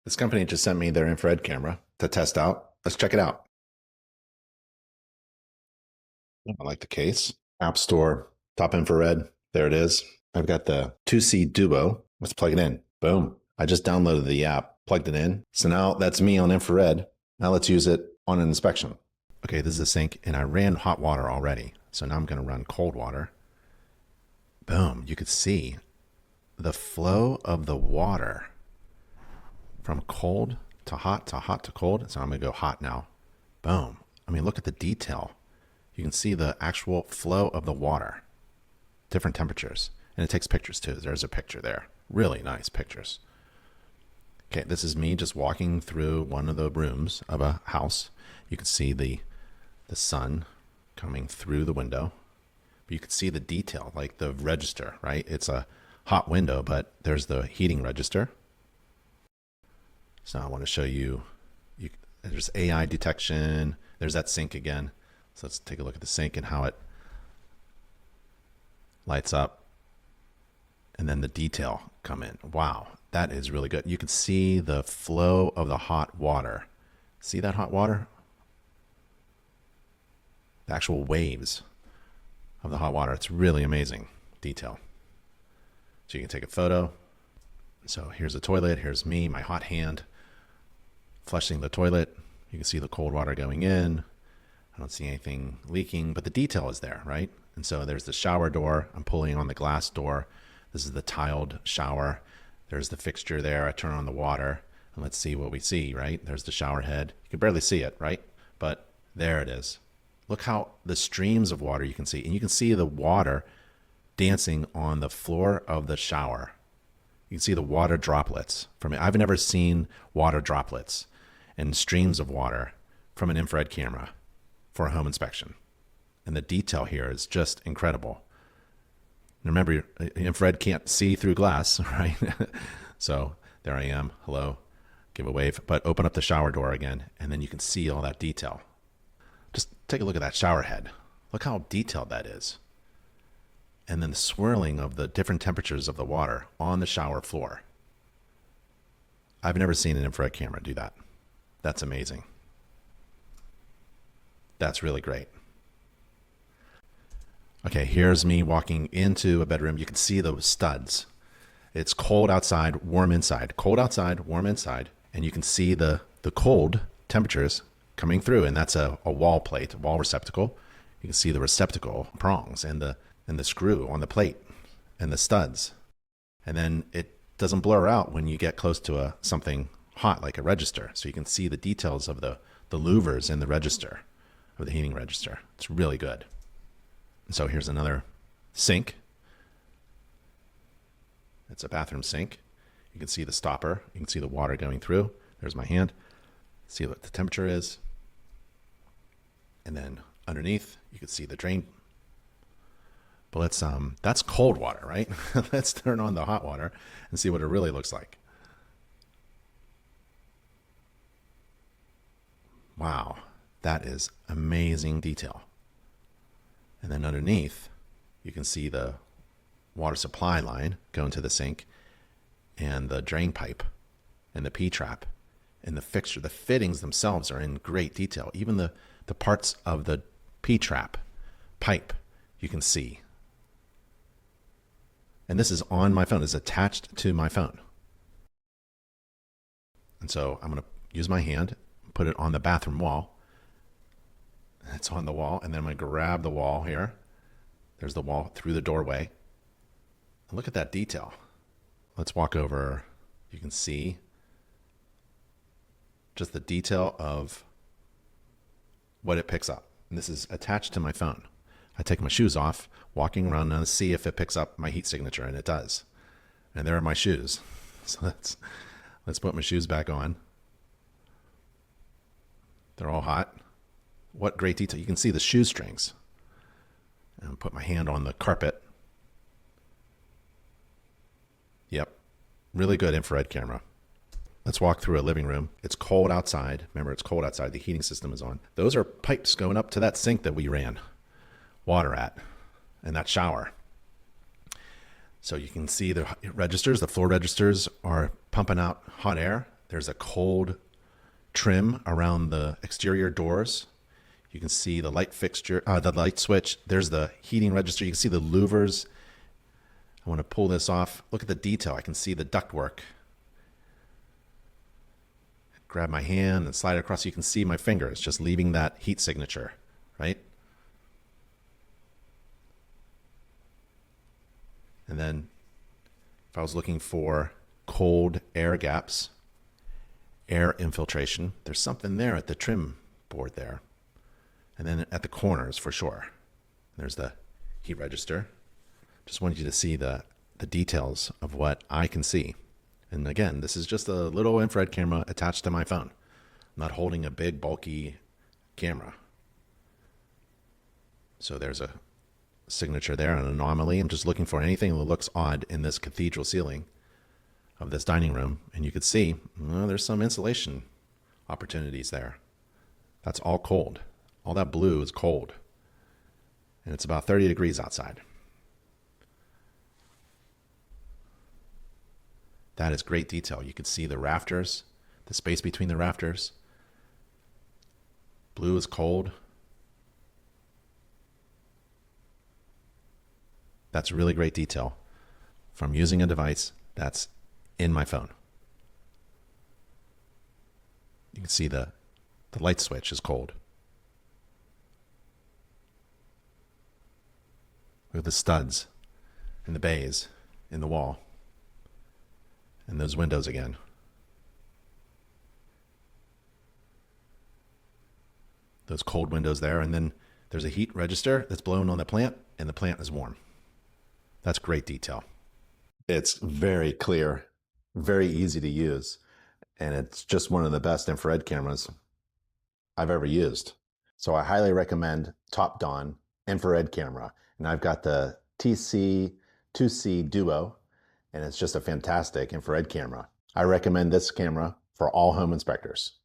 This company just sent me their infrared camera to test out. Let's check it out. I like the case. App Store, top infrared. There it is. I've got the 2C Duo. Let's plug it in. Boom. I just downloaded the app, plugged it in. So now that's me on infrared. Now let's use it on an inspection. Okay, this is a sink, and I ran hot water already. So now I'm going to run cold water. Boom. You could see the flow of the water from cold to hot to hot to cold. So I'm going to go hot now. Boom. I mean, look at the detail. You can see the actual flow of the water, different temperatures. And it takes pictures too. There's a picture there. Really nice pictures. Okay, this is me just walking through one of the rooms of a house. You can see the sun coming through the window. But you can see the detail, like the register, right? It's a hot window, but there's the heating register. So I want to show you, there's AI detection. There's that sink again. So let's take a look at the sink and how it lights up. And then the detail come in. Wow, that is really good. You can see the flow of the hot water. See that hot water? The actual waves of the hot water. It's really amazing detail. So you can take a photo. So here's the toilet. Here's me, my hot hand, flushing the toilet. You can see the cold water going in. I don't see anything leaking, but the detail is there, right? And so there's the shower door. I'm pulling on the glass door. This is the tiled shower. There's the fixture there. I turn on the water, and let's see what we see, right? There's the shower head. You can barely see it, right? But there it is. Look how the streams of water you can see. And you can see the water dancing on the floor of the shower. You can see the water droplets from it. I've never seen water droplets and streams of water from an infrared camera for a home inspection. And the detail here is just incredible. Remember, infrared can't see through glass, right? So there I am. Hello. Give a wave. But open up the shower door again, and then you can see all that detail. Just take a look at that shower head. Look how detailed that is. And then the swirling of the different temperatures of the water on the shower floor. I've never seen an infrared camera do that. That's amazing. That's really great. Okay, here's me walking into a bedroom. You can see those studs. It's cold outside, warm inside. Cold outside, warm inside. And you can see the cold temperatures coming through. And that's a wall plate, a wall receptacle. You can see the receptacle prongs and the screw on the plate and the studs. And then it doesn't blur out when you get close to something hot like a register. So you can see the details of the louvers in the register, of the heating register. It's really good. And so here's another sink. It's a bathroom sink. You can see the stopper. You can see the water going through. There's my hand. See what the temperature is. And then underneath, you can see the drain. But that's cold water, right? Let's turn on the hot water and see what it really looks like. Wow, that is amazing detail. And then underneath, you can see the water supply line going to the sink and the drain pipe and the P-trap and the fixture. The fittings themselves are in great detail. Even the parts of the P-trap pipe you can see. And this is on my phone. It's attached to my phone. And so I'm going to use my hand, put it on the bathroom wall. It's on the wall, and then I'm going to grab the wall here. There's the wall through the doorway. And look at that detail. Let's walk over. You can see just the detail of what it picks up. And this is attached to my phone. I take my shoes off, walking around and see if it picks up my heat signature, and it does. And there are my shoes. So let's put my shoes back on. They're all hot. What great detail. You can see the shoestrings. And put my hand on the carpet. Yep. Really good infrared camera. Let's walk through a living room. It's cold outside. Remember, it's cold outside. The heating system is on. Those are pipes going up to that sink that we ran water at and that shower. So you can see the registers. The floor registers are pumping out hot air. There's a cold trim around the exterior doors. You can see the light fixture, the light switch. There's the heating register. You can see the louvers. I want to pull this off. Look at the detail. I can see the ductwork. Grab my hand and slide it across. You can see my fingers just leaving that heat signature, right? And then if I was looking for cold air gaps, air infiltration, there's something there at the trim board there. And then at the corners for sure. There's the heat register. Just wanted you to see the details of what I can see. And again, this is just a little infrared camera attached to my phone. I'm not holding a big, bulky camera. So there's a signature there, an anomaly. I'm just looking for anything that looks odd in this cathedral ceiling of this dining room. And you could see, well, there's some insulation opportunities there. That's all cold. All that blue is cold. And it's about 30 degrees outside. That is great detail. You can see the rafters, the space between the rafters. Blue is cold. That's really great detail from using a device that's in my phone. You can see the light switch is cold. Look at the studs and the bays in the wall. And those windows again. Those cold windows there. And then there's a heat register that's blown on the plant, and the plant is warm. That's great detail. It's very clear, very easy to use, and it's just one of the best infrared cameras I've ever used. So I highly recommend Topdon infrared camera. And I've got the TC2C Duo, and it's just a fantastic infrared camera. I recommend this camera for all home inspectors.